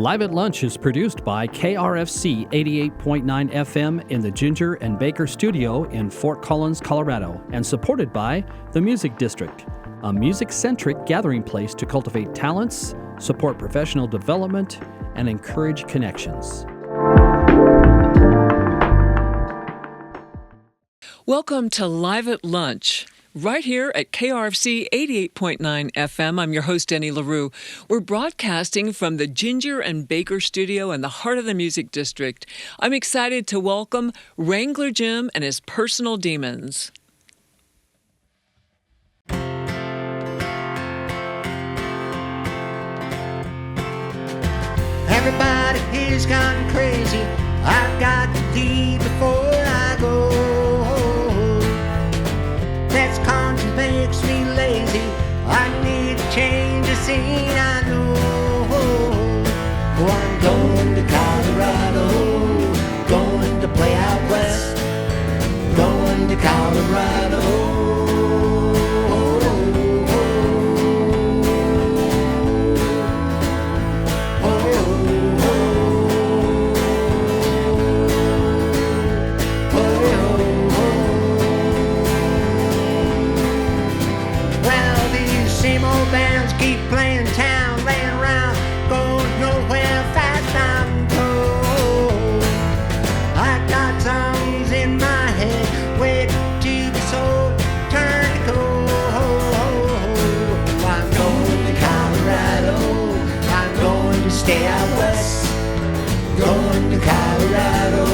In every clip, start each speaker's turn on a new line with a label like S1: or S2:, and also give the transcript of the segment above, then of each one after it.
S1: Live at Lunch is produced by KRFC 88.9 FM in the Ginger and Baker Studio in Fort Collins, Colorado, and supported by the Music District, a music-centric gathering place to cultivate talents, support professional development, and encourage connections.
S2: Welcome to Live at Lunch, right here at KRFC 88.9 FM. I'm your host, Denny LaRue. We're broadcasting from the Ginger and Baker Studio in the heart of the Music District. I'm excited to welcome Wrangler Jim and his personal demons.
S3: Everybody here's gone crazy. I've got to leave before I go. This country makes me lazy. I need to change the scene, I know. Oh, I'm going to Colorado, going to play out west, going to Colorado. Bands keep playing town, laying around, going nowhere fast, I'm told. I got songs in my head, waiting to be sold, turn to gold. I'm going to Colorado, I'm going to stay out west, going to Colorado.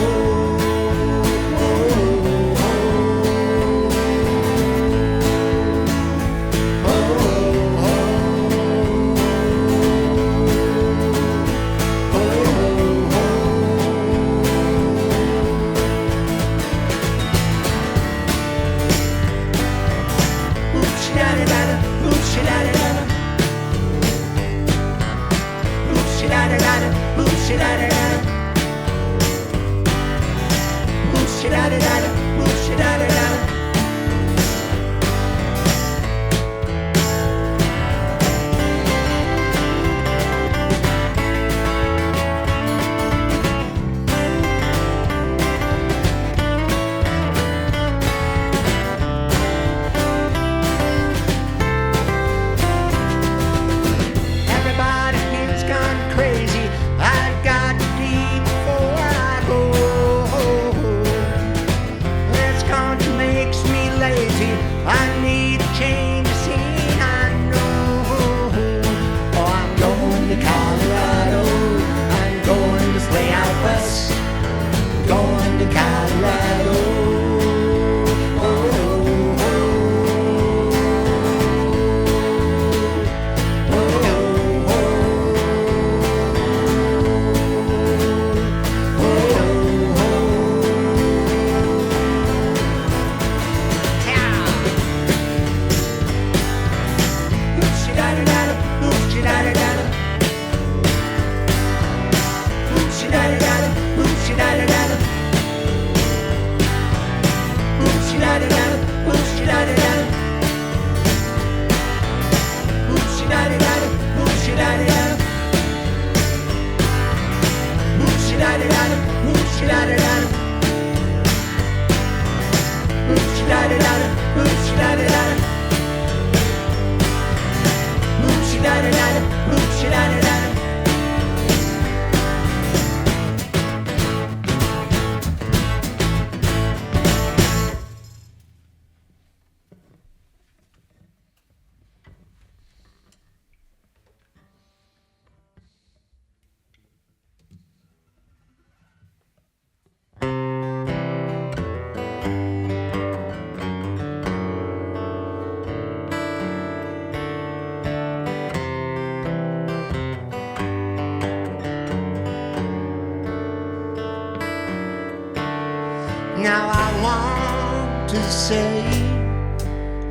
S3: Now I want to say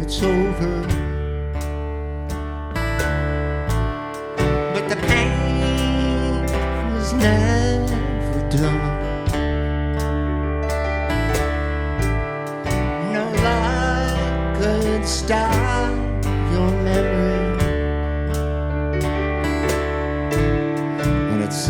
S3: it's over, but the pain is never done. No light could stop your memory, and it's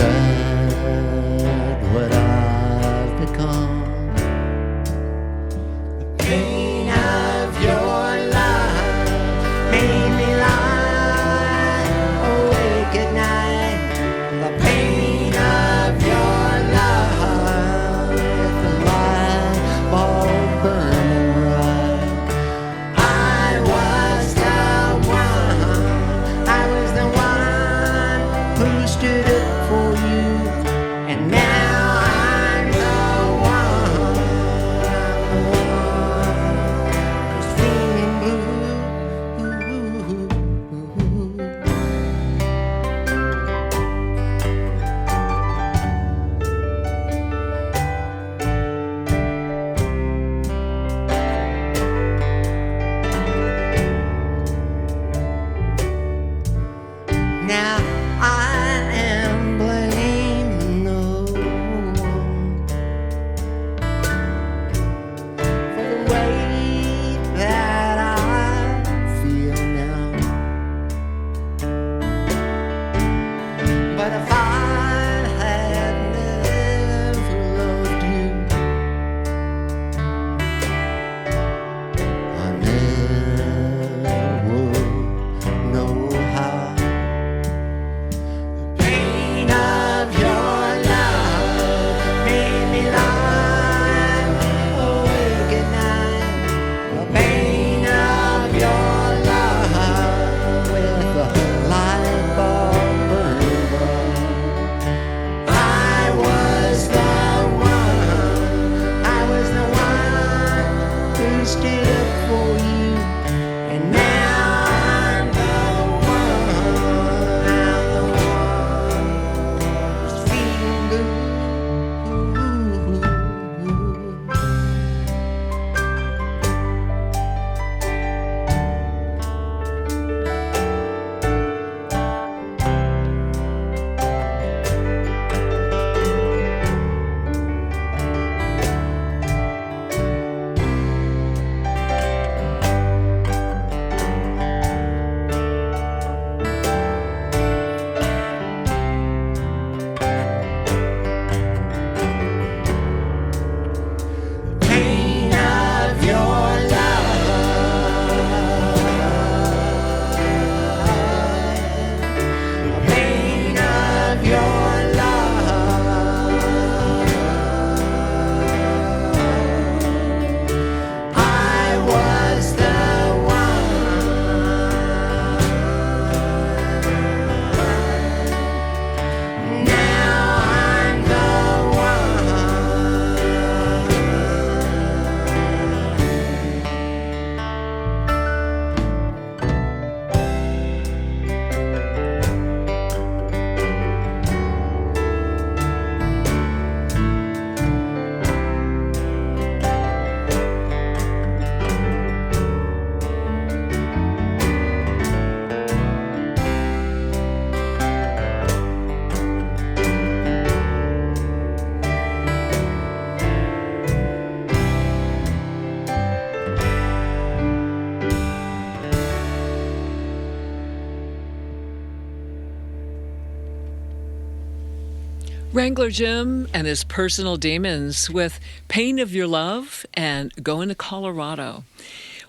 S2: Wrangler Jim and his personal demons with Pain of Your Love and Going to Colorado.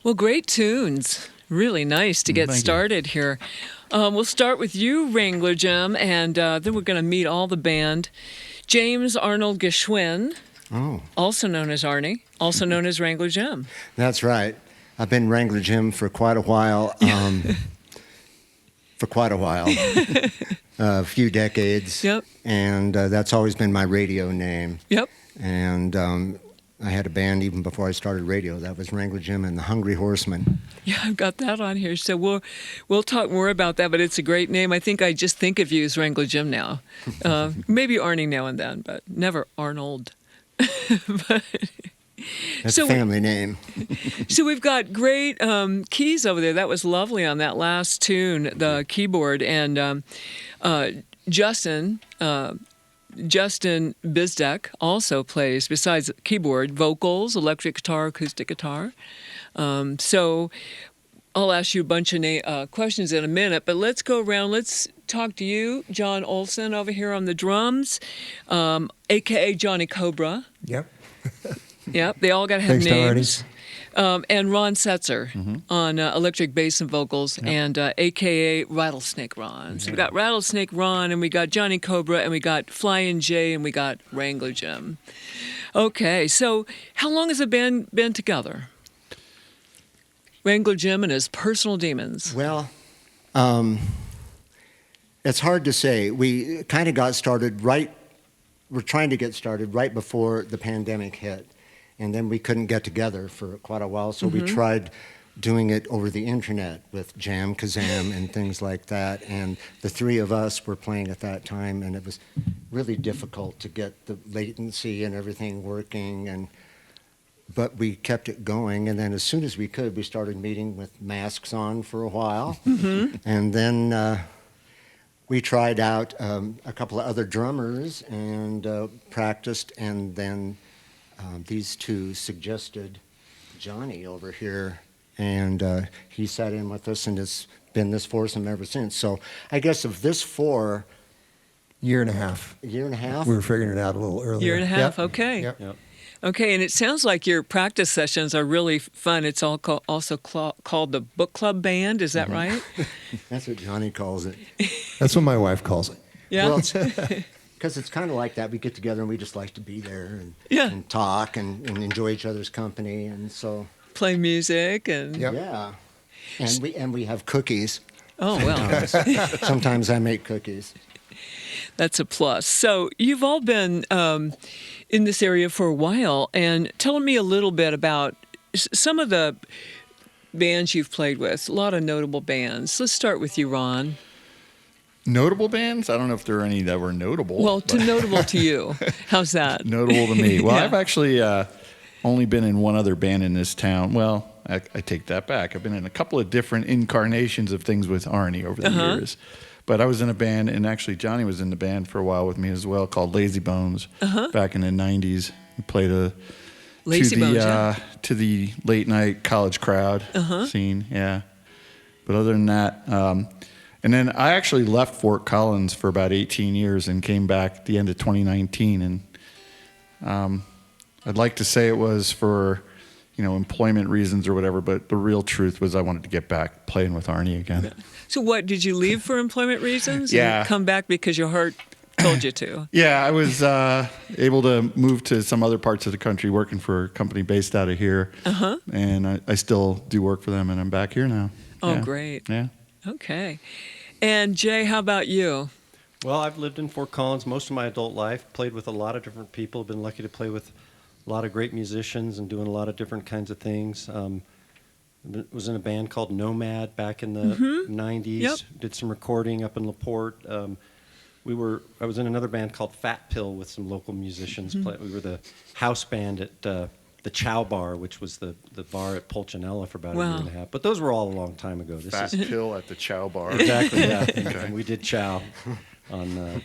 S2: Well, great tunes. Really nice to get started here. We'll start with you, Wrangler Jim, and then we're going to meet all the band. James Arnold Geschwin, also known as Arnie, also known as Wrangler Jim.
S3: That's right. I've been Wrangler Jim for quite a while. A few decades.
S2: Yep.
S3: And that's always been my radio name.
S2: Yep.
S3: And I had a band even before I started radio. That was Wrangler Jim and the Hungry Horsemen.
S2: Yeah, I've got that on here. So we'll talk more about that, but it's a great name. I think I just think of you as Wrangler Jim now. Maybe Arnie now and then, but never Arnold.
S3: That's a family name.
S2: So we've got great keys over there. That was lovely on that last tune, the keyboard. And Justin Bizdek also plays, besides keyboard, vocals, electric guitar, acoustic guitar. So I'll ask you a bunch of questions in a minute, but let's go around. Let's talk to you, John Olson, over here on the drums, a.k.a. Johnny Cobra.
S4: Yep.
S2: Yep, they all got to have names.
S4: Thanks,
S2: and Ron Setzer on electric bass and vocals, and a.k.a. Rattlesnake Ron. So we got Rattlesnake Ron, and we got Johnny Cobra, and we got Flying J, and we got Wrangler Jim. Okay, so how long has the band been together? Wrangler Jim and his personal demons.
S3: Well, it's hard to say. We kind of got started we're trying to get started right before the pandemic hit. And then we couldn't get together for quite a while, so we tried doing it over the internet with Jam Kazam and things like that. And the three of us were playing at that time, and it was really difficult to get the latency and everything working. But we kept it going, and then as soon as we could, we started meeting with masks on for a while. And then we tried out a couple of other drummers and practiced, and then these two suggested Johnny over here, and he sat in with us, and it's been this foursome ever since. So I guess of this four...
S4: Year and a half.
S3: We
S4: were figuring it out a little earlier.
S2: Year and a half, okay.
S4: Yep.
S2: Okay, and it sounds like your practice sessions are really fun. It's all also called the Book Club Band, is that right?
S3: That's what Johnny calls it.
S4: That's what my wife calls it.
S2: Yeah.
S3: Well, because it's kind of like that. We get together and we just like to be there and talk and enjoy each other's company, and so
S2: play music and
S3: yeah, and we have cookies.
S2: Oh well.
S3: Sometimes I make cookies.
S2: That's a plus. So you've all been in this area for a while, and tell me a little bit about some of the bands you've played with. A lot of notable bands. Let's start with you, Ron.
S5: Notable bands? I don't know if there are any that were notable.
S2: Well, notable to you. How's that?
S5: Notable to me. Well, I've actually only been in one other band in this town. Well, I take that back. I've been in a couple of different incarnations of things with Arnie over the years. But I was in a band, and actually Johnny was in the band for a while with me as well, called Lazy Bones, back in the 90s. We played to the late night college crowd scene, yeah. But other than that... and then I actually left Fort Collins for about 18 years and came back at the end of 2019. And I'd like to say it was for, employment reasons or whatever, but the real truth was I wanted to get back playing with Arnie again.
S2: So what, did you leave for employment reasons?
S5: Yeah.
S2: And come back because your heart told you to?
S5: Yeah, I was able to move to some other parts of the country working for a company based out of here. And I still do work for them, and I'm back here now.
S2: Oh,
S5: yeah.
S2: Great.
S5: Yeah.
S2: Okay. And Jay, how about you?
S6: Well, I've lived in Fort Collins most of my adult life, played with a lot of different people, been lucky to play with a lot of great musicians and doing a lot of different kinds of things. Was in a band called Nomad back in the 90s,
S2: Yep.
S6: Did some recording up in LaPorte. I was in another band called Fat Pill with some local musicians. We were the house band at the Chow Bar, which was the bar at Pulcinella for about a year and a half. But those were all a long time ago.
S5: Fat Pill at the Chow Bar.
S6: Exactly, yeah. And we did chow on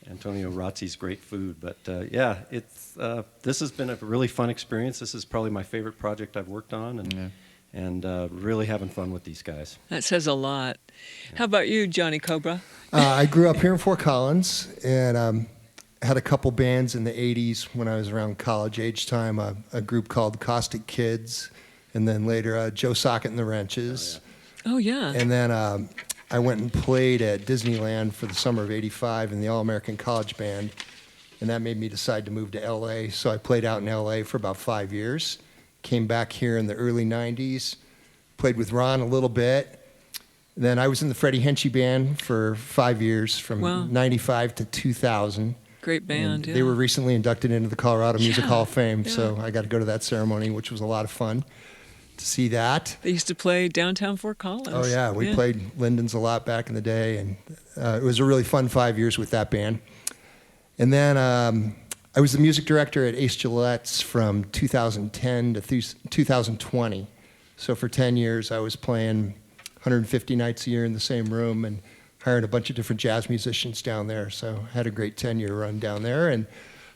S6: Antonio Razzi's great food. But this has been a really fun experience. This is probably my favorite project I've worked on, and really having fun with these guys.
S2: That says a lot. How about you, Johnny Cobra?
S4: I grew up here in Fort Collins, and had a couple bands in the 80s when I was around college age time, a group called Caustic Kids, and then later Joe Socket and the Wrenches.
S2: Oh, yeah.
S4: And then I went and played at Disneyland for the summer of '85 in the All-American College Band, and that made me decide to move to L.A. So I played out in L.A. for about 5 years, came back here in the early 90s, played with Ron a little bit. Then I was in the Freddie Henchy Band for 5 years, from
S2: Wow.
S4: 95 to 2000.
S2: Great band,
S4: And
S2: yeah.
S4: They were recently inducted into the Colorado Music
S2: Yeah,
S4: Hall of Fame,
S2: yeah.
S4: so I got to go to that ceremony, which was a lot of fun to see that.
S2: They used to play downtown Fort Collins.
S4: Oh, yeah, we played Linden's a lot back in the day, and it was a really fun 5 years with that band. And then I was the music director at Ace Gillette's from 2010 to 2020. So for 10 years, I was playing 150 nights a year in the same room and hired a bunch of different jazz musicians down there. So had a great 10-year run down there, and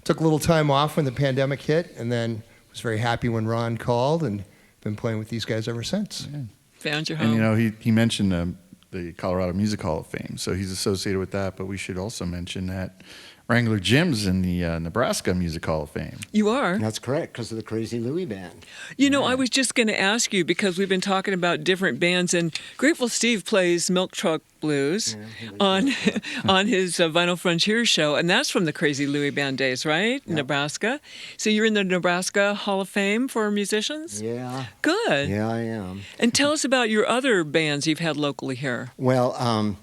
S4: took a little time off when the pandemic hit, and then was very happy when Ron called, and been playing with these guys ever since.
S5: Yeah.
S2: Found your home.
S5: And, you know, he mentioned the Colorado Music Hall of Fame, so he's associated with that, but we should also mention that Wrangler Jim's in the Nebraska Music Hall of Fame.
S2: You are?
S7: That's correct, because of the Crazy Louie Band.
S2: You know, I was just going to ask you, because we've been talking about different bands, and Grateful Steve plays Milk Truck Blues on his Vinyl Frontier show, and that's from the Crazy Louie Band days, right?
S7: Yeah.
S2: Nebraska. So you're in the Nebraska Hall of Fame for musicians?
S7: Yeah.
S2: Good.
S7: Yeah, I am.
S2: And tell us about your other bands you've had locally here.
S7: Well,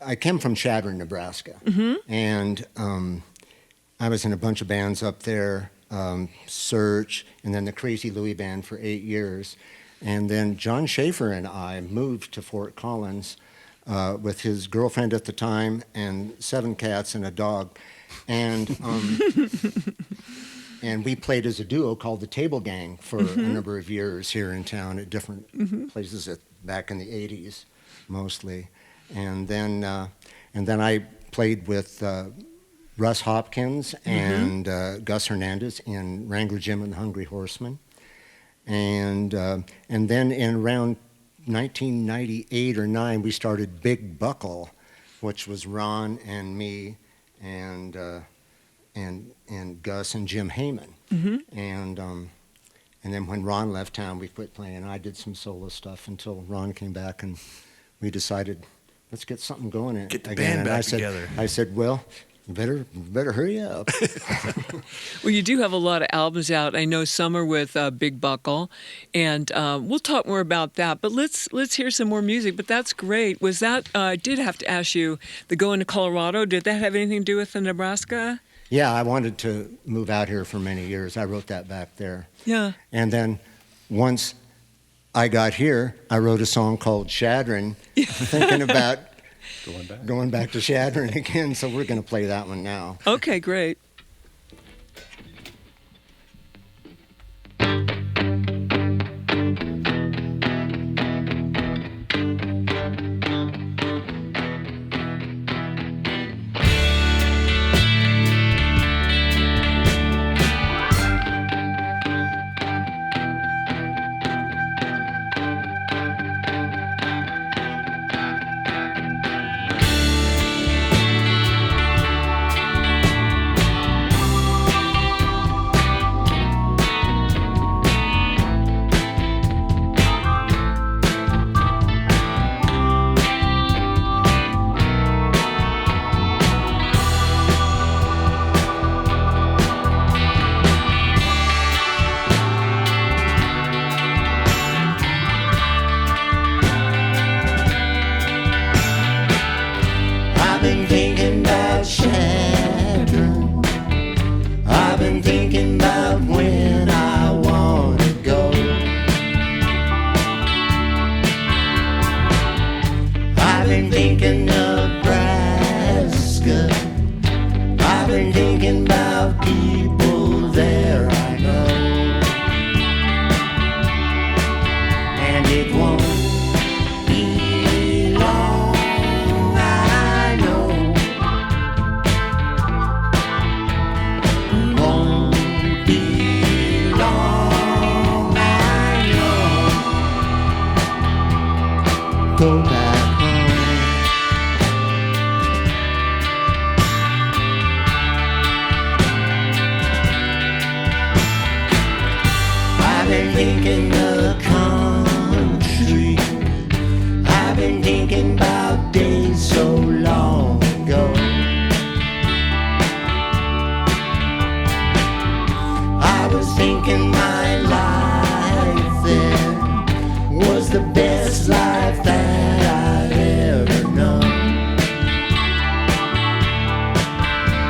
S7: I came from Chadron, Nebraska, and I was in a bunch of bands up there, Search, and then the Crazy Louie Band for 8 years. And then John Schaefer and I moved to Fort Collins with his girlfriend at the time and 7 cats and a dog. And and we played as a duo called the Table Gang for a number of years here in town at different places back in the 80s, mostly. And then I played with Russ Hopkins and Gus Hernandez in Wrangler Jim and the Hungry Horseman. And then in around 1998 or 9, we started Big Buckle, which was Ron and me and Gus and Jim Heyman. And then when Ron left town, we quit playing. I did some solo stuff until Ron came back, and we decided, let's get something going
S5: Get the
S7: again.
S5: band
S7: And
S5: back
S7: I said,
S5: together.
S7: I said, well, you better hurry up.
S2: Well, you do have a lot of albums out. I know some are with Big Buckle, and we'll talk more about that. But let's hear some more music. But that's great. Was that? I did have to ask you, the going to Colorado. Did that have anything to do with the Nebraska?
S7: Yeah, I wanted to move out here for many years. I wrote that back there.
S2: Yeah.
S7: And then once I got here, I wrote a song called Chadron, thinking about going back to Chadron again. So we're going to play that one now.
S2: Okay, great.
S3: I've been thinking about Chadron. I've been thinking about when I want to go. I've been thinking of Nebraska. I've been thinking about people there I know. And it won't be long, I know. Won't be long, I know. Go back home. been thinking the country. I've been thinking about days so long ago. I was thinking my life then was the best life that I'd ever known.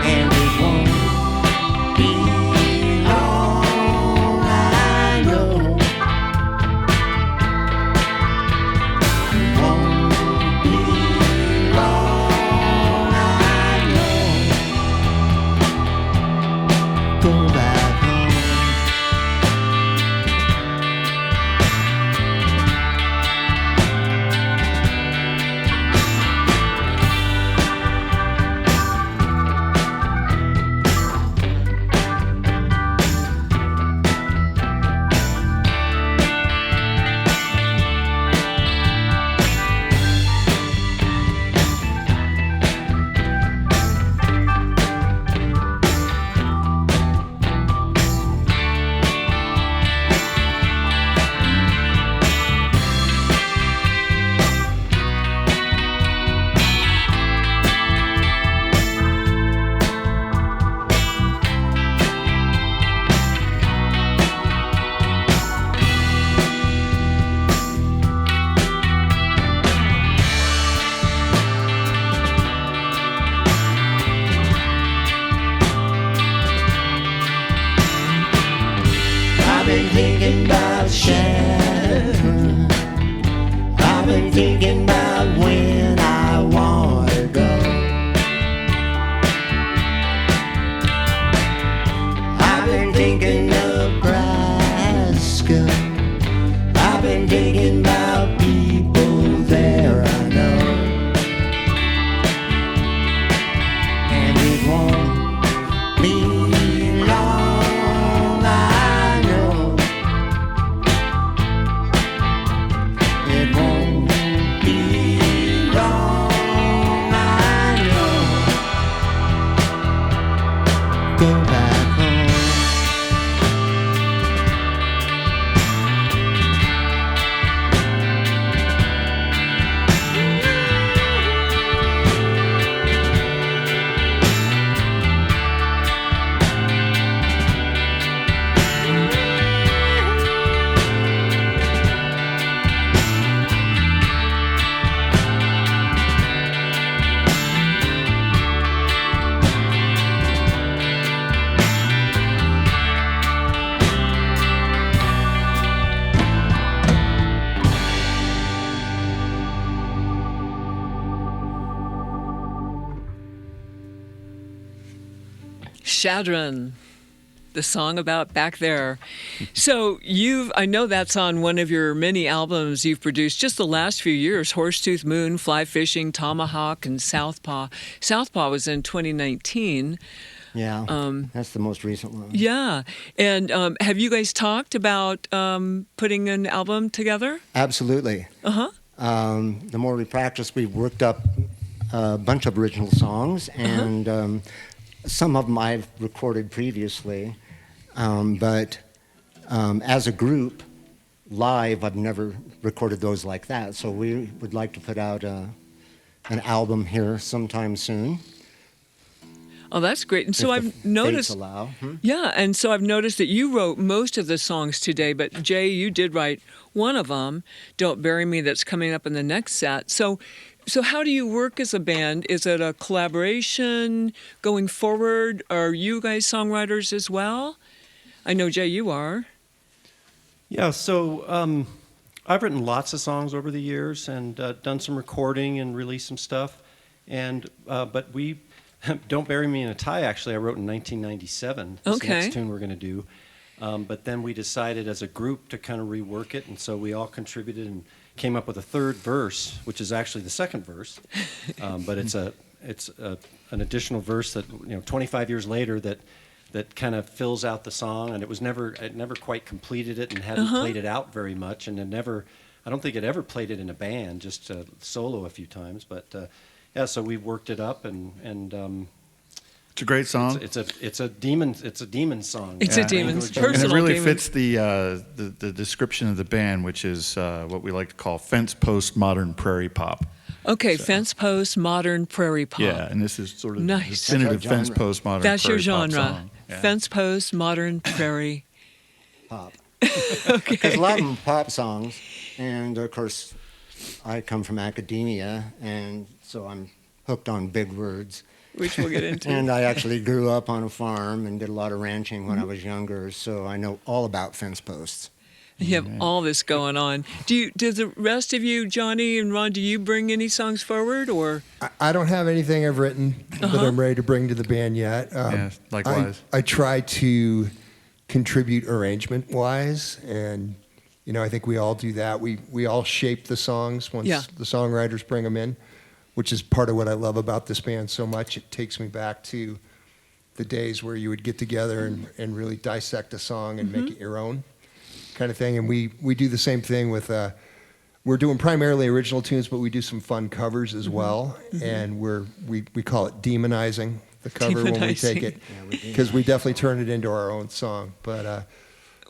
S3: And it won't be long, I know. It won't be long, I know. Go back home. I've been thinking about Sharon. I've been thinking about when I want to go. I've been thinking Nebraska. I've been thinking about people there I know. And it won't be long, I know. It won't be long, I know. Go back home.
S2: Shadron, the song about back there. So I know that's on one of your many albums you've produced just the last few years, Horsetooth Moon, Fly Fishing, Tomahawk, and Southpaw. Southpaw was in 2019.
S7: Yeah, that's the most recent one.
S2: Yeah. And have you guys talked about putting an album together?
S7: Absolutely.
S2: Uh-huh.
S7: The more we practice, we've worked up a bunch of original songs, and some of them I've recorded previously, but as a group, live, I've never recorded those like that. So we would like to put out an album here sometime soon.
S2: Oh, that's great. And so
S7: if
S2: I've
S7: the
S2: noticed.
S7: fates allow.
S2: Yeah, and so I've noticed that you wrote most of the songs today, but Jay, you did write one of them, Don't Bury Me, that's coming up in the next set. So how do you work as a band? Is it a collaboration going forward? Are you guys songwriters as well? I know, Jay, you are.
S6: Yeah, so I've written lots of songs over the years and done some recording and released some stuff. And but we Don't Bury Me in a Tie, actually, I wrote in 1997. This next tune we're going to do. But then we decided as a group to kind of rework it, and so we all contributed and came up with a third verse, which is actually the second verse. But it's an additional verse that 25 years later that kind of fills out the song, and it never quite completed it and hadn't played it out very much, and I don't think it ever played it in a band, just solo a few times. But yeah, so we worked it up and
S5: It's a great song.
S6: It's a demon song.
S2: It's a demon's
S5: and
S2: personal
S5: it really
S2: demon.
S5: fits the description of the band, which is what we like to call fence post modern prairie pop.
S2: Okay, fence post, modern prairie pop.
S5: Yeah, and this is sort of
S2: Nice.
S5: the definitive
S7: That's our
S5: fence
S7: genre.
S5: post modern
S2: That's
S5: prairie
S2: your
S5: pop
S2: genre.
S5: song. Yeah.
S2: Fence post, modern prairie.
S7: Pop.
S2: Okay.
S7: Because a lot of them pop songs, and of course, I come from academia, and so I'm hooked on big words.
S2: Which we'll get into.
S7: And I actually grew up on a farm and did a lot of ranching when I was younger, so I know all about fence posts.
S2: You have all this going on. Do the rest of you, Johnny and Ron, do you bring any songs forward, or?
S4: I don't have anything I've written that I'm ready to bring to the band yet.
S5: Yeah, likewise.
S4: I try to contribute arrangement-wise, and I think we all do that. We all shape the songs once the songwriters bring them in, which is part of what I love about this band so much. It takes me back to the days where you would get together and really dissect a song and make it your own kind of thing. And we do the same thing with, we're doing primarily original tunes, but we do some fun covers as well. And we call it demonizing the cover when we take it, because we definitely turn it into our own song. But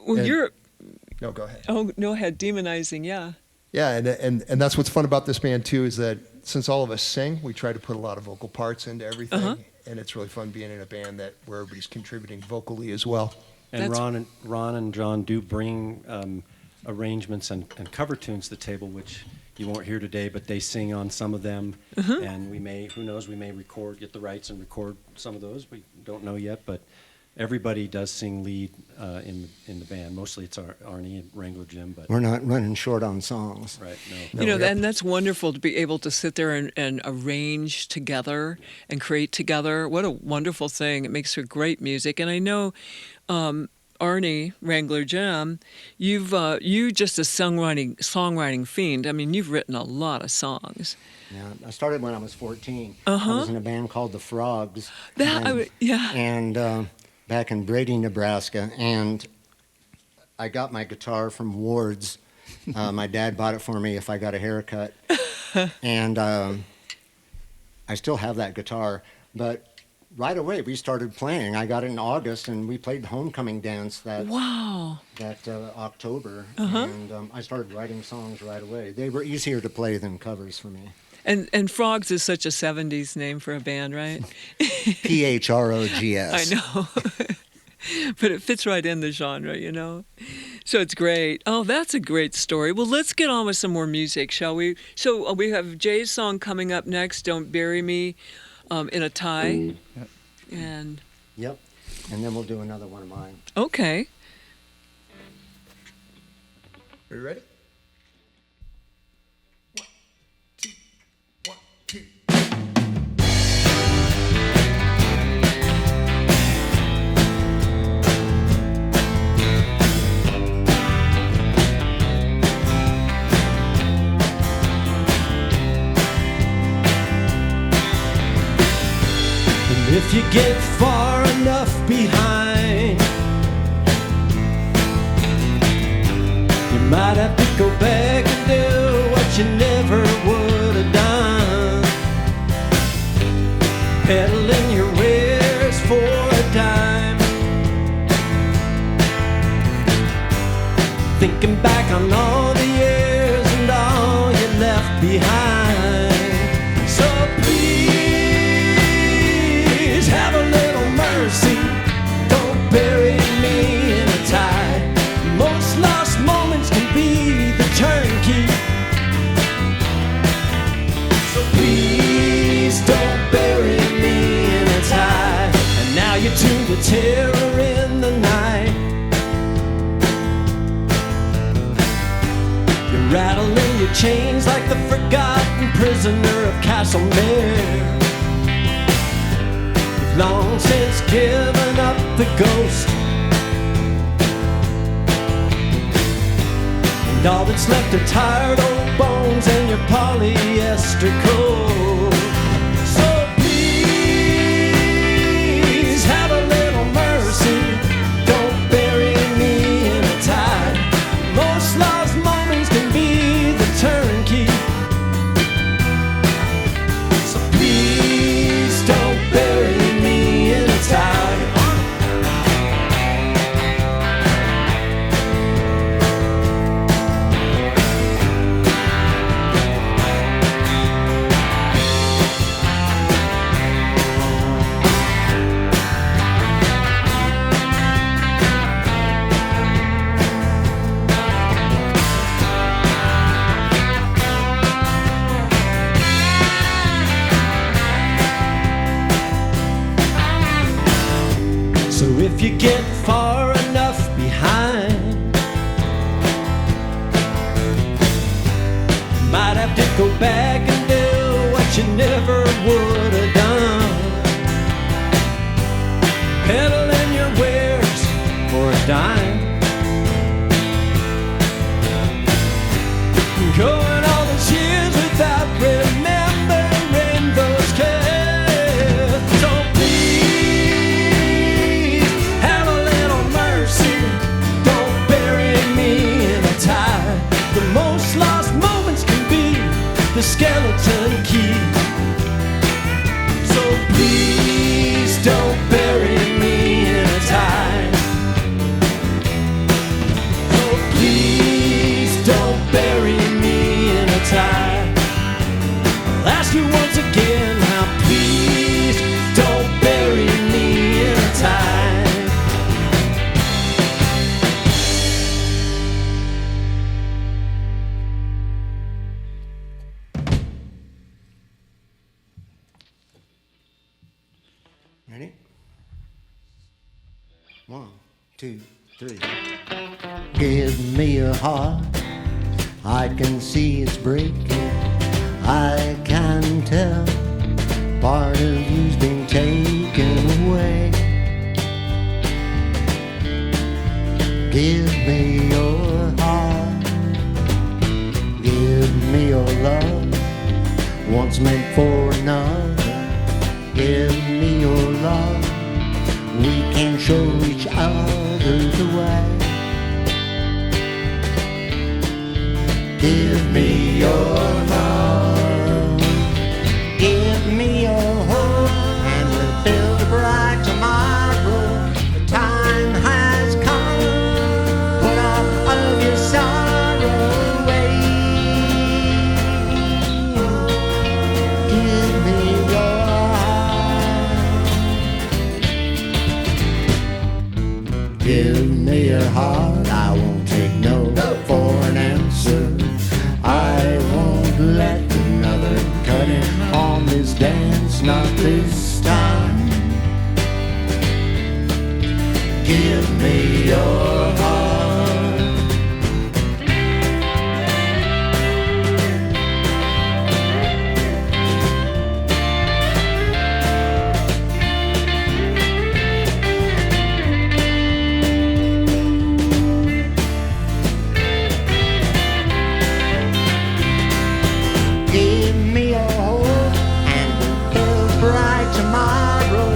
S4: no, go ahead.
S2: Oh, no, ahead. Demonizing, yeah.
S4: Yeah, and that's what's fun about this band too, is that since all of us sing, we try to put a lot of vocal parts into everything, and it's really fun being in a band where everybody's contributing vocally as well.
S6: And Ron and John do bring arrangements and cover tunes to the table, which you won't hear today, but they sing on some of them. And we may get the rights and record some of those. We don't know yet, but everybody does sing lead in the band. Mostly it's Arnie and Wrangler Jim, but
S7: We're not running short on songs.
S6: right,
S2: You know, and that's wonderful to be able to sit there and arrange together and create together. What a wonderful thing. It makes for great music. And I know Arnie, Wrangler Jim, you just a songwriting fiend. I mean, you've written a lot of songs.
S7: Yeah, I started when I was 14.
S2: Uh-huh.
S7: I was in a band called the Frogs.
S2: Yeah.
S7: And back in Brady, Nebraska, and I got my guitar from Ward's. My dad bought it for me if I got a haircut, and I still have that guitar. But right away we started playing. I got it in August, and we played homecoming dance that October. And I started writing songs right away. They were easier to play than covers for me.
S2: And Frogs is such a 70s name for a band, right?
S7: PHROGS.
S2: I know. But it fits right in the genre, So it's great. Oh, that's a great story. Well, let's get on with some more music, shall we? So we have Jay's song coming up next, Don't Bury Me in a Tie. And
S7: Yep. And then we'll do another one of mine.
S2: okay.
S4: Are you ready?
S3: If you get far enough behind, you might have to go back and do what you never would have done. Peddling your wares for a dime, thinking back on all the years and all you left behind. So please have a little mercy, don't bury me in a tie. Most lost moments can be the turnkey, so please don't bury me in a tie. And now you're to the terror in the night, you're rattling your chains like the forgotten prisoner of Castlemere. Long since given up the ghost, and all that's left are tired old bones and your polyester coat. So please have a little mercy, don't bury me in a tie. Most lost moments can be the turnkey, so please don't bury me in get far enough behind. Might have to go back and do what you never would have done. Peddling your wares for a dime. Going all those years without remembering those kids. So please have a little mercy. Don't bury me in a tie. The most lost moments can be the skeleton key. So please don't bury me in a tie. So please don't bury me in a tie. I'll ask you once again, now please don't bury me in a tie. Ready? 1, 2, 3. Give me your heart. I can see it's breaking. I can tell part of you's been taken away. Give me your heart. Give me your love. Once meant for another. Give me your love. We can show each other the way. Give me your love. Give me your hope, and we'll build a bright tomorrow. The time has come. Put all of your sorrow away. Give me your heart. Give me your heart. I won't take no for an answer. I won't let another cut in on this dance, not this time. Give me your heart. Give me your hope, and we'll build bright tomorrow.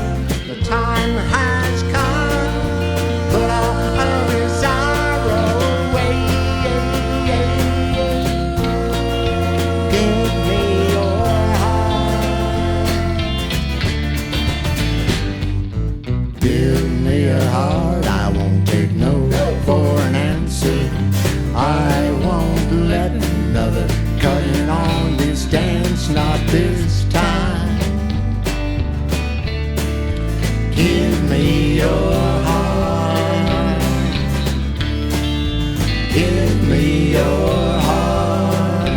S3: The time has come. Put all of your sorrow away. Give me your heart. Give me your heart. I won't take no for an answer. I won't let another cut in on this dance, not this time. Give me your heart. Give me your heart.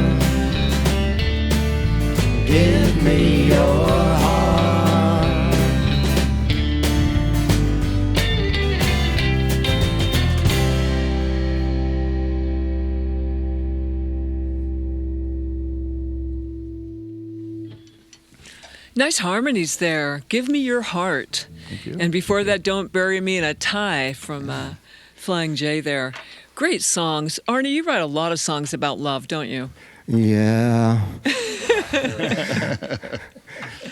S3: Give me your heart.
S2: Nice harmonies there. Give me your heart.
S5: Thank you.
S2: And before that, Don't Bury Me in a Tie from Flying J there. Great songs. Arnie, you write a lot of songs about love, don't you?
S7: Yeah.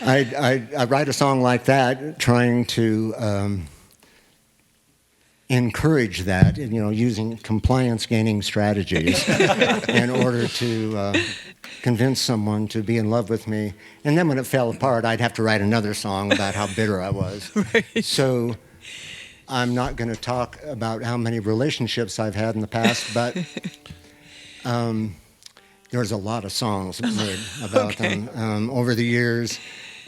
S7: I write a song like that, trying to encourage that, using compliance-gaining strategies in order to convince someone to be in love with me. And then when it fell apart, I'd have to write another song about how bitter I was.
S2: Right.
S7: So I'm not going to talk about how many relationships I've had in the past, but there's a lot of songs made about them over the years,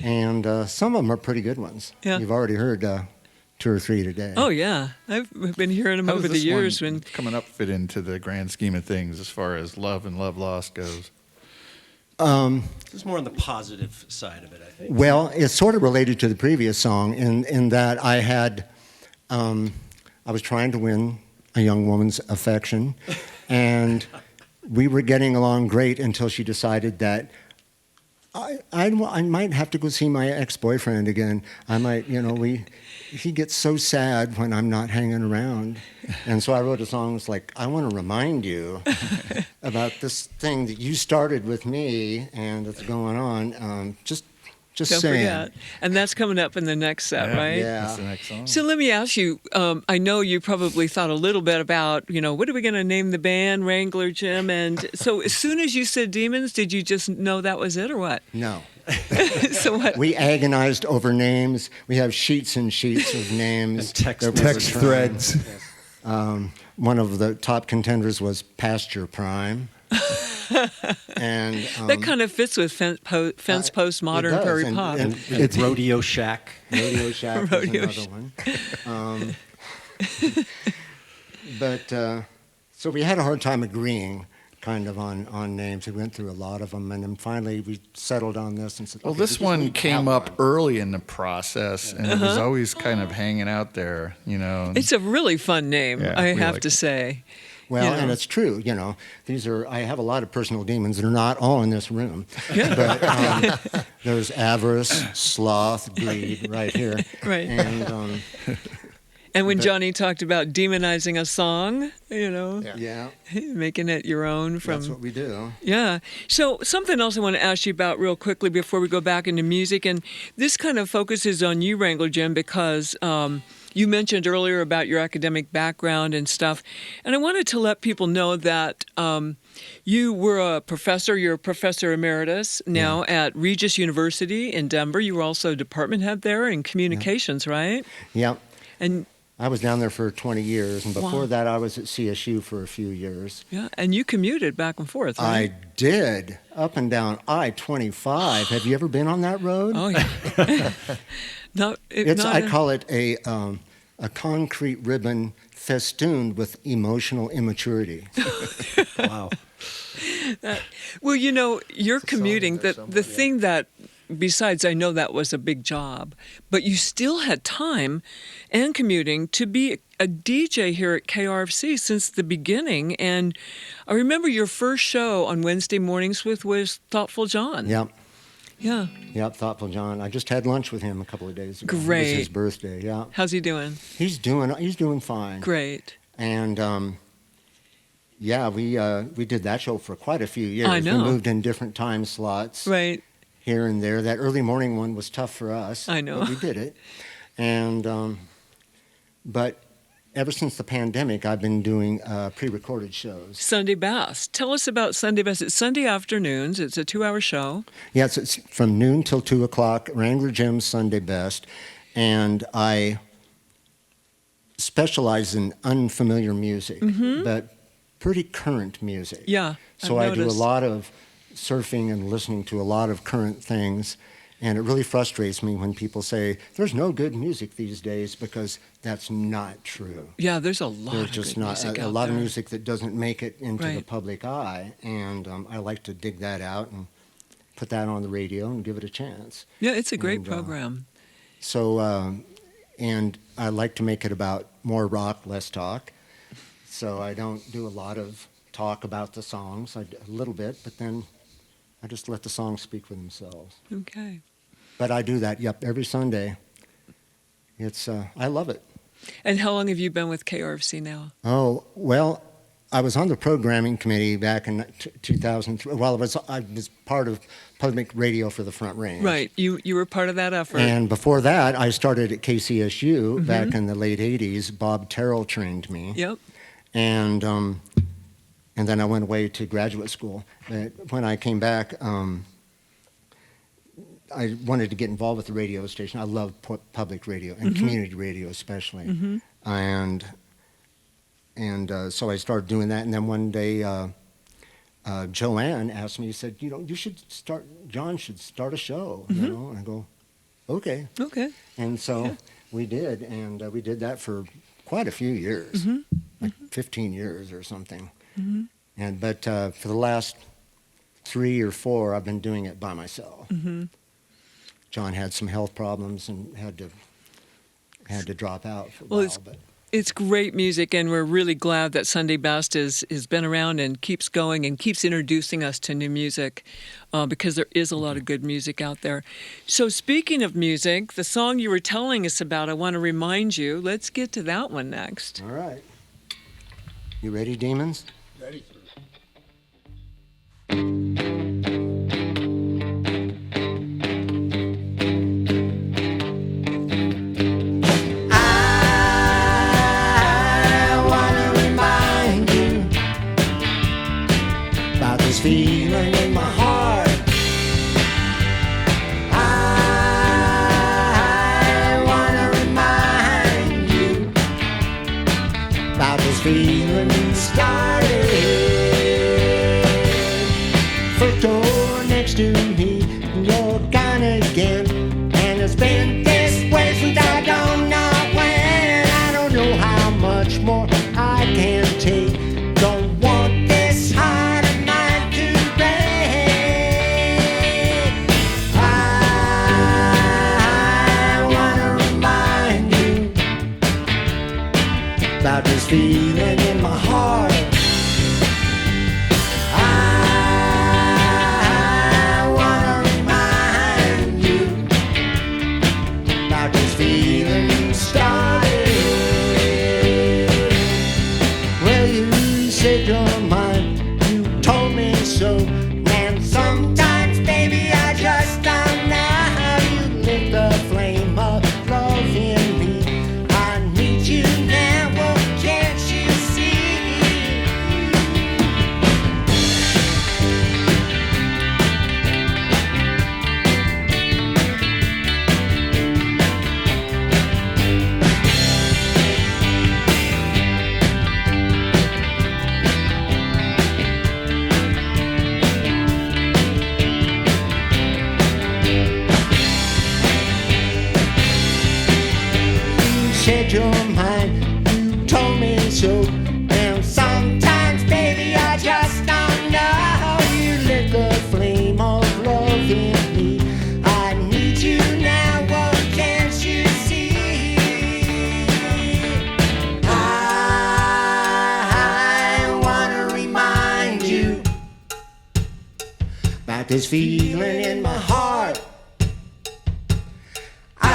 S7: and some of them are pretty good ones.
S2: Yeah.
S7: You've already heard 2 or 3 today.
S2: Oh, yeah. I've been hearing them
S5: How does
S2: over the
S5: this
S2: years.
S5: one coming up fit into the grand scheme of things as far as love and love lost goes?
S6: This is more on the positive side of it, I think.
S7: Well, it's sort of related to the previous song in that I had I was trying to win a young woman's affection, and we were getting along great until she decided that I might have to go see my ex-boyfriend again. I might, he gets so sad when I'm not hanging around. And so I wrote a song that's like, I want to remind you about this thing that you started with me and that's going on. Just
S2: Don't
S7: saying.
S2: forget. And that's coming up in the next set, right?
S7: Yeah.
S5: That's the next song.
S2: So let me ask you, I know you probably thought a little bit about, what are we going to name the band, Wrangler Jim? And so as soon as you said Demons, did you just know that was it or what?
S7: No.
S2: So what?
S7: We agonized over names. We have sheets and sheets of names.
S6: And text
S7: that we were
S4: Text
S7: trying.
S4: threads.
S7: One of the top contenders was Pasture Prime. And
S2: That kind of fits with fence post modern
S7: it does,
S2: Prairie
S7: and-
S2: Pop.
S7: and
S6: It's Rodeo Shack.
S7: Radio Shack
S2: Rodeo
S7: is another one. But so we had a hard time agreeing kind of on names. We went through a lot of them, and then finally we settled on this and said,
S5: Well,
S7: okay,
S5: this
S7: we just
S5: one
S7: need to
S5: came
S7: have
S5: up
S7: one.
S5: early in the process, and it was always kind of hanging out there,
S2: It's a really fun name,
S5: Yeah,
S2: I
S5: we
S2: have
S5: like
S2: to
S5: it.
S2: say.
S7: Well,
S2: you
S7: and
S2: know.
S7: it's true, I have a lot of personal demons that are not all in this room.
S2: Yeah.
S7: But there's avarice, sloth, greed right here.
S2: Right.
S7: And
S2: And when Johnny talked about demonizing a song,
S7: yeah,
S2: making it your own from.
S7: that's what we do.
S2: Yeah. So something else I want to ask you about real quickly before we go back into music, and this kind of focuses on you, Wrangler Jim, because you mentioned earlier about your academic background and stuff, and I wanted to let people know that you were a professor. You're a professor emeritus now at Regis University in Denver. You were also department head there in communications, right?
S7: Yeah.
S2: And
S7: I was down there for 20 years, and before
S2: Wow.
S7: that I was at CSU for a few years.
S2: yeah, and you commuted back and forth, right?
S7: I did, up and down I-25. Have you ever been on that road?
S2: Oh yeah.
S7: I call it a concrete ribbon festooned with emotional immaturity.
S6: Wow.
S2: Well, you're commuting. The thing that, besides, I know that was a big job, but you still had time and commuting to be a DJ here at KRFC since the beginning. And I remember your first show on Wednesday mornings was Thoughtful John.
S7: Yep.
S2: Yeah.
S7: Yep, Thoughtful John. I just had lunch with him a couple of days ago. It
S2: Great.
S7: was his birthday, yeah.
S2: How's he doing?
S7: He's doing fine.
S2: Great.
S7: And we did that show for quite a few years.
S2: I know.
S7: We moved in different time slots.
S2: Right.
S7: Here and there. That early morning one was tough for us.
S2: I know.
S7: But we did it. And but ever since the pandemic, I've been doing pre-recorded shows.
S2: Sunday Best. Tell us about Sunday Best. It's Sunday afternoons. It's a 2-hour show.
S7: Yes, it's from noon till 2 o'clock. Wrangler Jim's Sunday Best, and I specialize in unfamiliar music, but pretty current music.
S2: Yeah.
S7: So
S2: I've
S7: I do a
S2: noticed.
S7: lot of surfing and listening to a lot of current things. And it really frustrates me when people say, there's no good music these days, because that's not true.
S2: Yeah, there's a lot
S7: There's
S2: of
S7: just
S2: good
S7: not
S2: music
S7: a
S2: out
S7: lot of
S2: there.
S7: music that doesn't make it into the
S2: Right.
S7: public eye. And I like to dig that out and put that on the radio and give it a chance.
S2: Yeah, it's a great
S7: And,
S2: program.
S7: So, and I like to make it about more rock, less talk. So I don't do a lot of talk about the songs. I do a little bit, but then I just let the songs speak for themselves.
S2: Okay.
S7: But I do that, every Sunday. It's I love it.
S2: And how long have you been with KRFC now?
S7: Oh, well, I was on the programming committee back in 2003. Well, I was part of public radio for the Front Range.
S2: Right. You were part of that effort.
S7: And before that, I started at KCSU back in the late 80s. Bob Terrell trained me.
S2: Yep.
S7: And then I went away to graduate school. But when I came back, I wanted to get involved with the radio station. I love public radio and community radio especially. And so I started doing that. And then one day, Joanne asked me, he said, John should start a show, And I go, okay.
S2: Okay.
S7: And so we did, and we did that for quite a few years, like 15 years or something. But for the last 3 or 4, I've been doing it by myself. John had some health problems and had to had to drop out for a
S2: Well,
S7: while. But
S2: it's great music, and we're really glad that Sunday Best has been around and keeps going and keeps introducing us to new music, because there is a lot of good music out there. So speaking of music, the song you were telling us about, I want to remind you, let's get to that one next.
S7: all right. You ready, demons?
S4: Ready?
S3: Feeling in my heart, I wanna remind you about this feeling started. First door next to me, you're gone again, and it's been this way since I don't know when. I don't know how much more I can take. Don't want this heart of mine to break. I wanna remind you about this feeling in my heart. I wanna remind you about this feeling started. Well, you said your mind, you told me so. And sometimes, baby, I just don't know how you lit the flame of love in me. I need you now, well, can't you see? You said your mind, you told me so. And sometimes, baby, I just don't know how you lit the flame of love in me. I need you now, well, can't you see? I wanna remind you about this feeling in my heart. I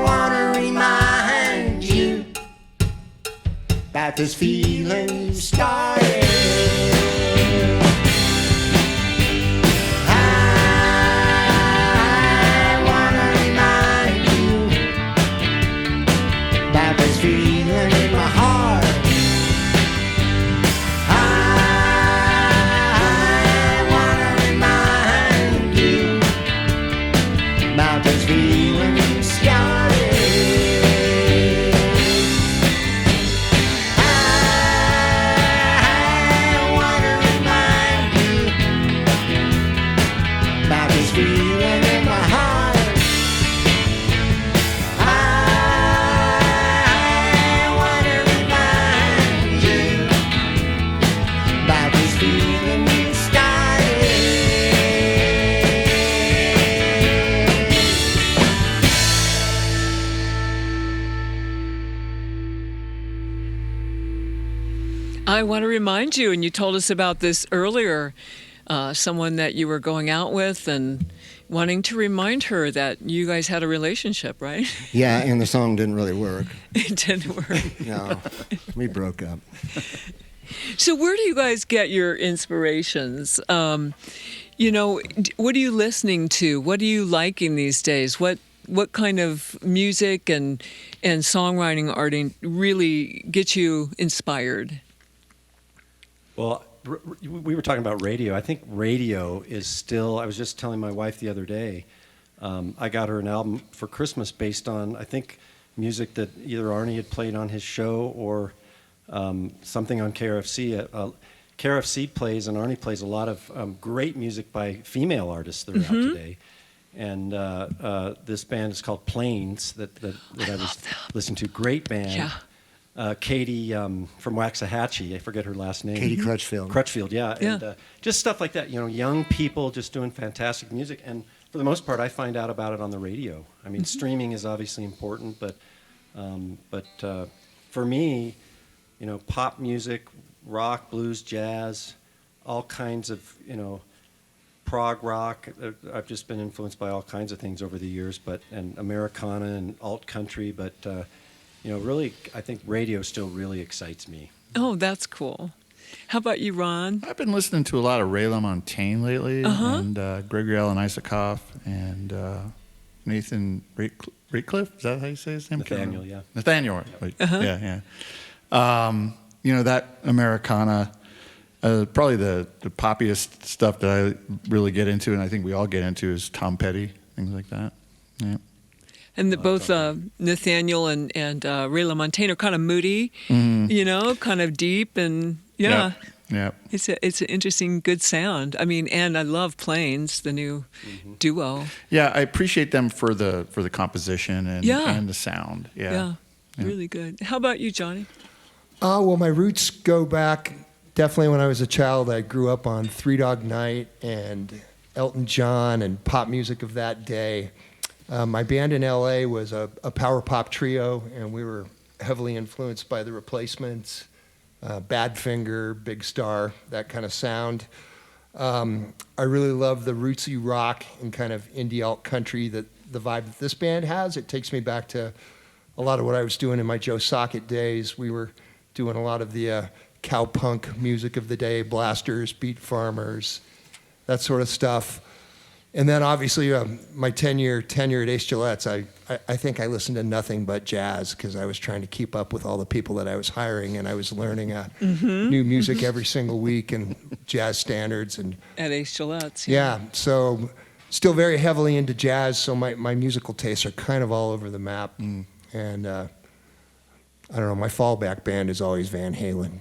S3: wanna remind you about this feeling you started. I wanna remind you about this feeling in my heart. I wanna remind you about this feeling you started. I wanna remind you about this feeling in my heart. I wanna remind you about this feeling you started.
S2: I want to remind you, and you told us about this earlier, someone that you were going out with and wanting to remind her that you guys had a relationship, right?
S7: Yeah, and the song didn't really work.
S2: It didn't work.
S7: No, we broke up.
S2: So where do you guys get your inspirations? You know, what are you listening to? What are you liking these days? What kind of music and songwriting art really gets you inspired?
S6: Well, we were talking about radio. I think radio is still, I was just telling my wife the other day, I got her an album for Christmas based on, I think, music that either Arnie had played on his show or something on KRFC. KRFC plays and Arnie plays a lot of great music by female artists that are out today. And this band is called Plains that I was listening to. Great band.
S2: Yeah.
S6: Katie from Waxahachie, I forget her last name.
S7: Katie Crutchfield.
S6: Crutchfield, yeah.
S2: Yeah.
S6: And just stuff like that. You know, young people just doing fantastic music. And for the most part, I find out about it on the radio. I mean, streaming is obviously important, but for me, pop music, rock, blues, jazz, all kinds of, prog rock. I've just been influenced by all kinds of things over the years, and Americana and alt country, but really, I think radio still really excites me.
S2: Oh, that's cool. How about you, Ron?
S5: I've been listening to a lot of Ray LaMontagne lately, and Gregory Alan Isaacoff, and Nathan Ratcliffe. Is that how you say his name?
S6: Nathaniel, yeah.
S5: Nathaniel, right. Yeah. That Americana, probably the poppiest stuff that I really get into, and I think we all get into, is Tom Petty, things like that. Yeah.
S2: And both Nathaniel and Ray LaMontagne are kind of moody, kind of deep, and yeah. It's an interesting, good sound. I mean, and I love Planes, the new duo.
S5: Yeah, I appreciate them for the composition and the sound. Yeah,
S2: really good. How about you, Johnny?
S4: Well, my roots go back definitely when I was a child. I grew up on Three Dog Night and Elton John and pop music of that day. My band in LA was a power pop trio, and we were heavily influenced by the Replacements, Badfinger, Big Star, that kind of sound. I really love the rootsy rock and kind of indie alt country, the vibe that this band has. It takes me back to a lot of what I was doing in my Joe Socket days. We were doing a lot of the cowpunk music of the day, Blasters, Beat Farmers, that sort of stuff. And then obviously my tenure at Ace Gillette's, I think I listened to nothing but jazz because I was trying to keep up with all the people that I was hiring, and I was learning new music every single week and jazz standards. And
S2: at Ace Gillette's.
S4: Yeah, so still very heavily into jazz, so my musical tastes are kind of all over the map. And I don't know, my fallback band is always Van Halen.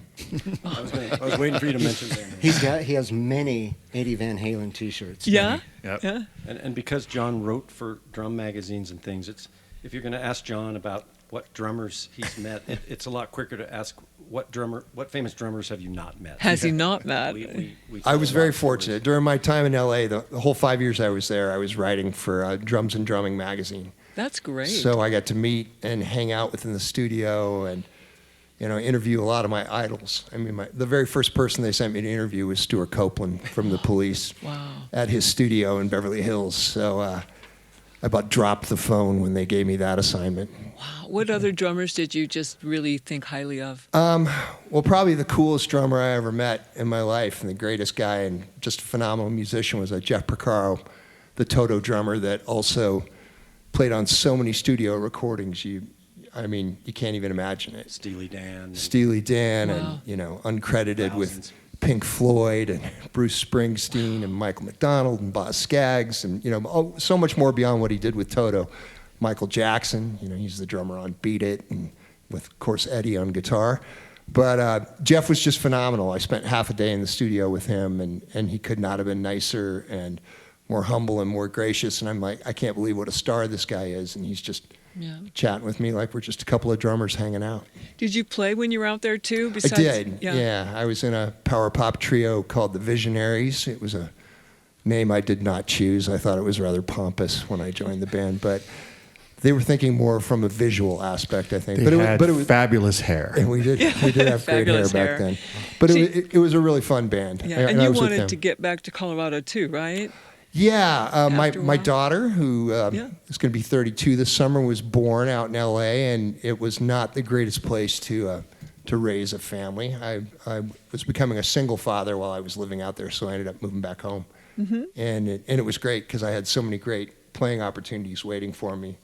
S6: I was waiting for you to mention that.
S7: He has many Eddie Van Halen T-shirts.
S2: Yeah?
S5: Yep.
S2: Yeah.
S6: And because John wrote for drum magazines and things, if you're going to ask John about what drummers he's met, it's a lot quicker to ask what famous drummers have you not met?
S2: Has he not met?
S4: I was very fortunate. During my time in LA, the whole 5 years I was there, I was writing for Drums and Drumming magazine.
S2: That's great.
S4: So I got to meet and hang out within the studio and, interview a lot of my idols. I mean, the very first person they sent me to interview was Stuart Copeland from the Police.
S2: Wow.
S4: At his studio in Beverly Hills. So I about dropped the phone when they gave me that assignment.
S2: Wow. What other drummers did you just really think highly of?
S4: Well, probably the coolest drummer I ever met in my life and the greatest guy and just a phenomenal musician was Jeff Porcaro, the Toto drummer that also played on so many studio recordings. You can't even imagine it.
S6: Steely Dan.
S2: Wow.
S4: And, uncredited with Pink Floyd and Bruce Springsteen and Michael McDonald and Boz Scaggs and, so much more beyond what he did with Toto. Michael Jackson, he's the drummer on Beat It and with, of course, Eddie on guitar. But Jeff was just phenomenal. I spent half a day in the studio with him and he could not have been nicer and more humble and more gracious. And I'm like, I can't believe what a star this guy is. And he's just chatting with me like we're just a couple of drummers hanging out.
S2: Did you play when you were out there too?
S4: I did, yeah. I was in a power pop trio called the Visionaries. It was a name I did not choose. I thought it was rather pompous when I joined the band, but they were thinking more from a visual aspect, I think.
S5: They had fabulous hair.
S4: And we did have great hair back then. But it was a really fun band.
S2: Yeah, and you wanted to get back to Colorado too, right?
S4: Yeah, my daughter, who is going to be 32 this summer, was born out in L.A., and it was not the greatest place to raise a family. I was becoming a single father while I was living out there, so I ended up moving back home. And it was great because I had so many great playing opportunities waiting for me.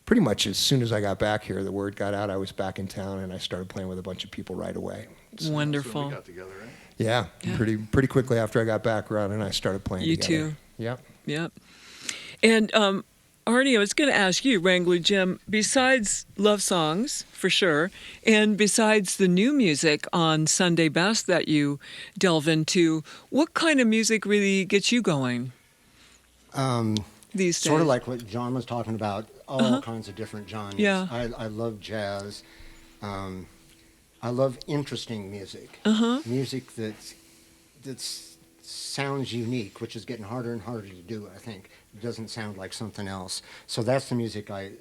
S4: Pretty much as soon as I got back here, the word got out I was back in town, and I started playing with a bunch of people right away.
S2: So wonderful.
S5: So we got together, right?
S4: Yeah, pretty quickly after I got back, Ron and I started playing together.
S2: You too.
S4: Yep.
S2: And Arnie, I was going to ask you, Wrangler Jim, besides love songs, for sure, and besides the new music on Sunday Best that you delve into, what kind of music really gets you going these days?
S7: Sort of like what John was talking about, all kinds of different genres.
S2: Yeah.
S7: I love jazz. I love interesting music. Music that's sounds unique, which is getting harder and harder to do, I think. It doesn't sound like something else. So that's the music I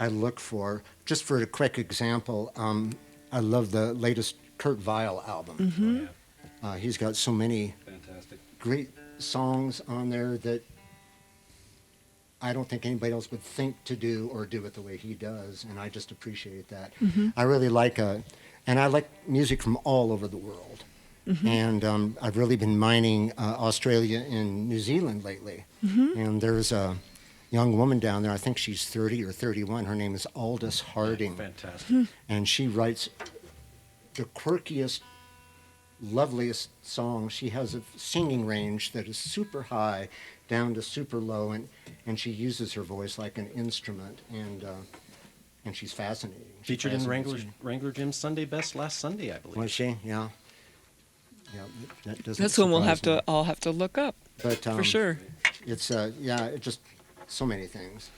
S7: look for. Just for a quick example, I love the latest Kurt Weill album.
S2: Mm-hmm.
S7: He's got so many
S6: Fantastic.
S7: great songs on there that I don't think anybody else would think to do or do it the way he does, and I just appreciate that.
S2: Mm-hmm.
S7: I really like, and I like music from all over the world.
S2: Mm-hmm.
S7: And I've really been mining Australia and New Zealand lately.
S2: Mm-hmm.
S7: And there's a young woman down there, I think she's 30 or 31. Her name is Aldous Harding.
S6: Fantastic.
S7: And she writes the quirkiest, loveliest songs. She has a singing range that is super high down to super low, and she uses her voice like an instrument, and she's fascinating. She
S6: Featured in
S7: fascinates me.
S6: Wrangler Jim's Sunday Best last Sunday, I believe.
S7: Was she? Yeah. Yeah, that doesn't
S2: That's one we'll have
S7: surprise me.
S2: to all have to look up
S7: But,
S2: for sure.
S7: It's it just so many things.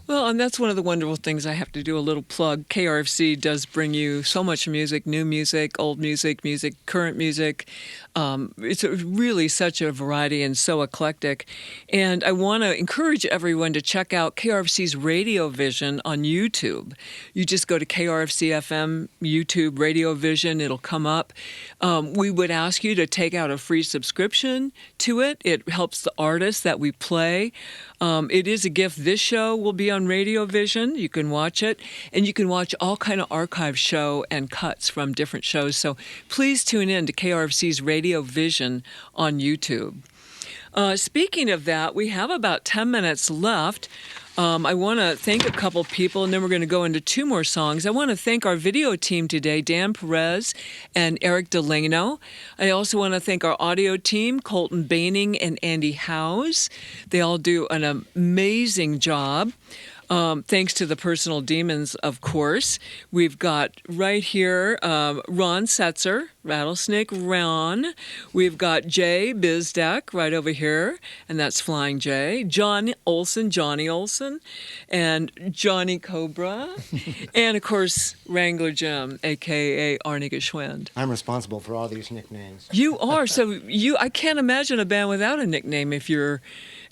S2: Well, and that's one of the wonderful things. I have to do a little plug. KRFC does bring you so much music, new music, old music, current music. It's really such a variety and so eclectic. And I want to encourage everyone to check out KRFC's RadioVision on YouTube. You just go to KRFC FM, YouTube, RadioVision. It'll come up. We would ask you to take out a free subscription to it. It helps the artists that we play. It is a gift. This show will be on RadioVision. You can watch it, and you can watch all kind of archive show and cuts from different shows. So please tune in to KRFC's RadioVision on YouTube. Speaking of that, we have about 10 minutes left. I want to thank a couple people, and then we're going to go into two more songs. I want to thank our video team today, Dan Perez and Eric Delano. I also want to thank our audio team, Colton Baining and Andy Howes. They all do an amazing job. Thanks to the personal demons, of course. We've got right here Ron Setzer, Rattlesnake Ron. We've got Jay Bizdeck right over here, and that's Flying Jay. Johnny Olson, and Johnny Cobra. And, of course, Wrangler Jim, a.k.a. Arnie Geschwind.
S7: I'm responsible for all these nicknames.
S2: You are. So I can't imagine a band without a nickname if you're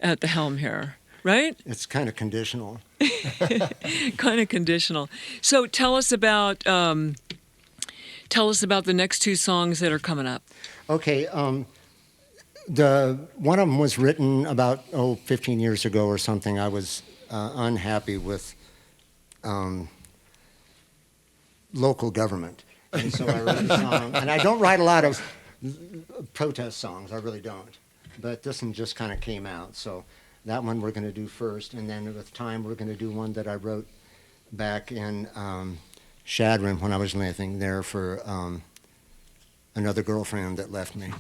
S2: at the helm here. Right?
S7: It's kind of conditional.
S2: Kind of conditional. So tell us about the next two songs that are coming up.
S7: Okay, the one of them was written about 15 years ago or something. I was unhappy with local government, and so I wrote a song. And I don't write a lot of protest songs. I really don't. But this one just kind of came out, so. That one we're going to do first, and then with time we're going to do one that I wrote back in Shadron when I was living there for another girlfriend that left me.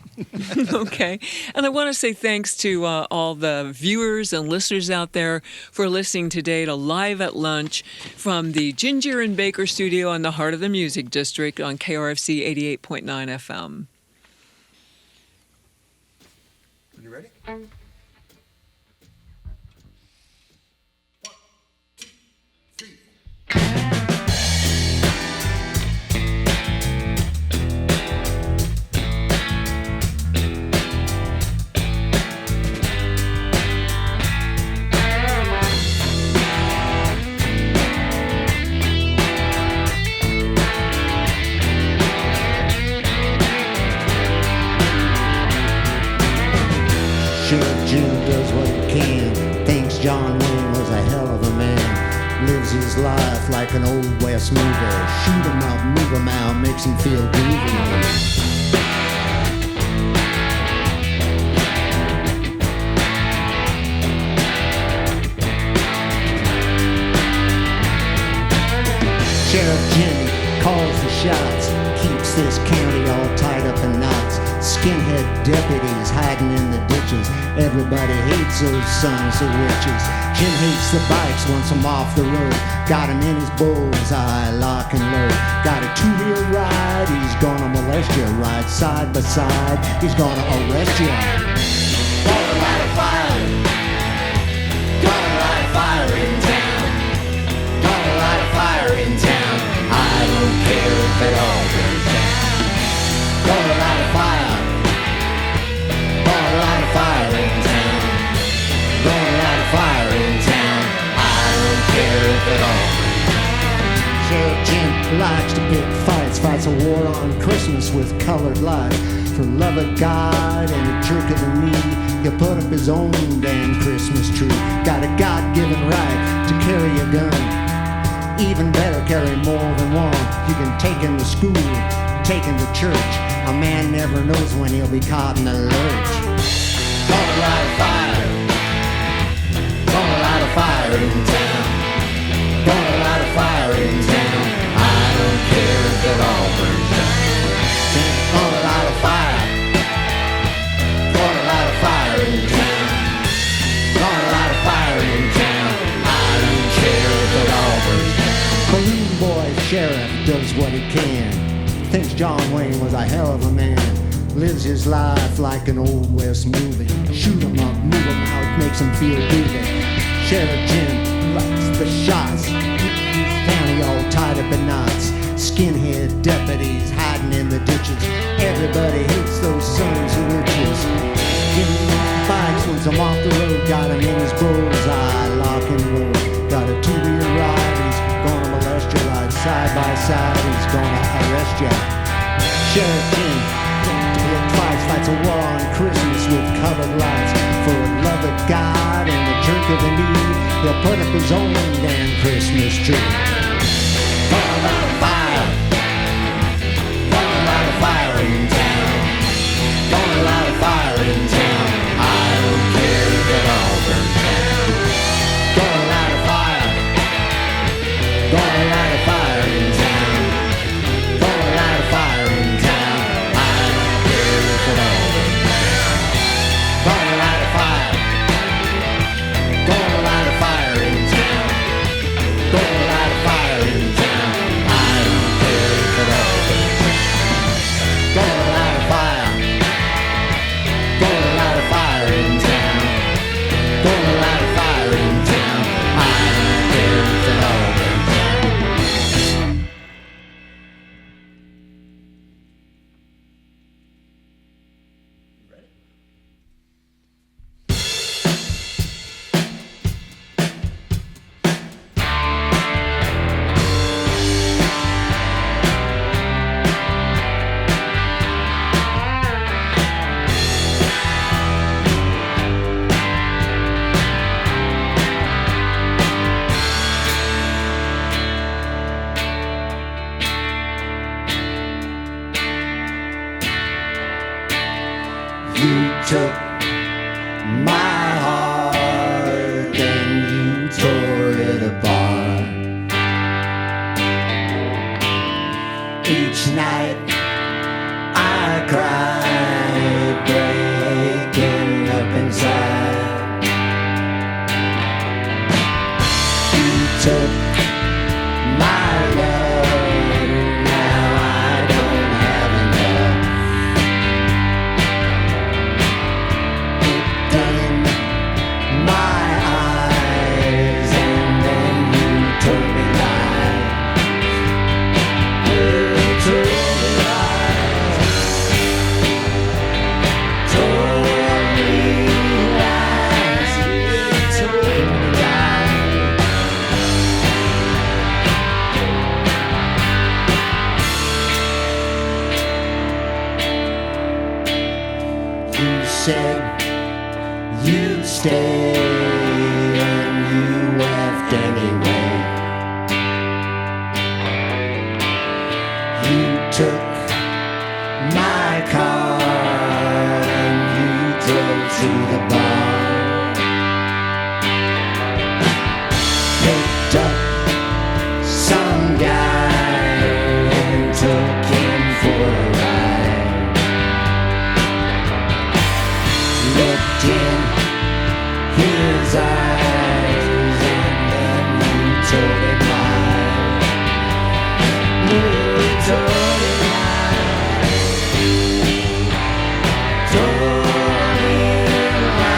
S2: Okay. And I want to say thanks to all the viewers and listeners out there for listening today to Live at Lunch from the Ginger and Baker studio in the heart of the Music District on KRFC 88.9 FM.
S4: Are you ready?
S7: Sheriff Jim does what he can, thinks John Wayne was a hell of a man, lives his life like an old West movie, shoot him up, move him out, makes him feel groovy. Sheriff Jimmy calls the shots, keeps this county all tied up in knots. Skinhead deputies hiding in the ditches. Everybody hates those sons of witches. Jim hates the bikes, wants them off the road. Got him in his bullseye, lock and load. Got a two-wheel ride, he's gonna molest you. Ride side by side, he's gonna arrest you. Gonna light a fire. Gonna light a fire in town. Gonna light a fire in town. I don't care if it all burns down. Gonna light a fire. care if it all burns. Sheriff Jim likes to pick fights, fights a war on Christmas with colored lights. For love of God and a jerk of the knee, he'll put up his own damn Christmas tree. Got a God-given right to carry a gun. Even better, carry more than one. You can take him to school, take him to church. A man never knows when he'll be caught in the lurch. Gonna light a fire. Gonna light a fire in town. Gonna light a fire in town. I don't care if it all burns down. Gonna light a fire. Gonna light a fire in town. Gonna light a fire in town. I don't care if it all burns down. Balloon boy sheriff does what he can. Thinks John Wayne was a hell of a man. Lives his life like an old west movie. Shoot 'em up, move 'em out, makes 'em feel groovy. Sheriff Jim likes the shots. He's county all tied up in knots. Skinhead deputies hiding in the ditches. Everybody hates those sons of witches. Give him bikes once I'm off the road. Got him in his bullseye, lock and load. Got a 2-wheel ride. He's gonna molest you right side by side. He's gonna arrest you. Sheriff Jim fights a war on Christmas with colored lights. For the love of God and the jerk of the knee, he'll put up his own damn Christmas tree. Gonna light a fire. Gonna light a fire in town. Gonna light a fire in town. I don't care if it all burns down. Gonna light a fire. Gonna light a fire in town. Gonna light a fire in town. I don't care if it all burns down. Gonna light a fire. Gonna light a fire in town. Gonna light a fire in town. I don't care if it all burns down. Gonna light a fire. Gonna light a fire in town. Gonna light a fire in town. I don't care if it all burns down. You took my heart and you tore it apart. Each night I cried, breaking up inside. You took my love, now I don't have enough. In my eyes, and then you told me lies. You told me lies. Told me lies. You told me lies. You said you'd stay, and you left anyway. You took my car and you drove to the bar. Picked up some guy and took him for a ride. Looked in his eyes, and then you told him lies. You told him lies. Told him lies.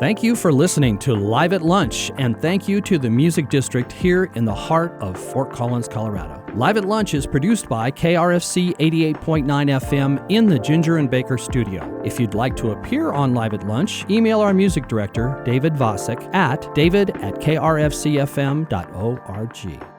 S1: Thank you for listening to Live at Lunch, and thank you to the Music District here in the heart of Fort Collins, Colorado. Live at Lunch is produced by KRFC 88.9 FM in the Ginger and Baker studio. If you'd like to appear on Live at Lunch, email our music director, David Vosek, at david@krfcfm.org.